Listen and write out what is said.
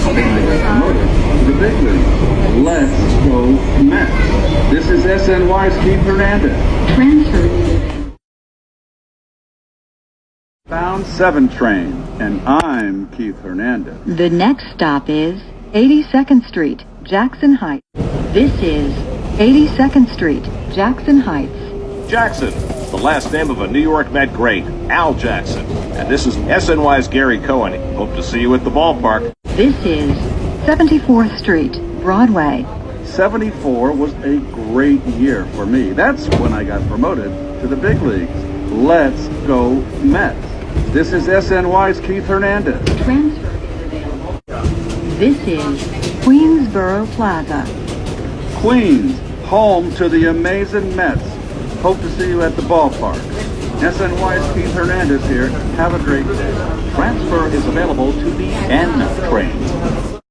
I got promoted to the big league. Let's go Mets. This is SNY's Keith Hernandez. Transfer. Bound 7 train, and I'm Keith Hernandez. The next stop is 82nd Street, Jackson Heights. This is 82nd Street, Jackson Heights. Jackson, the last name of a New York Met great, Al Jackson. And this is SNY's Gary Cohen. Hope to see you at the ballpark. This is 74th Street, Broadway. 74 was a great year for me. That's when I got promoted to the big leagues. Let's go Mets. This is SNY's Keith Hernandez. Transfer is available. This is Queensboro Plaza. Queens, home to the amazing Mets. Hope to see you at the ballpark. SNY's Keith Hernandez here. Have a great day. Transfer is available to the N train.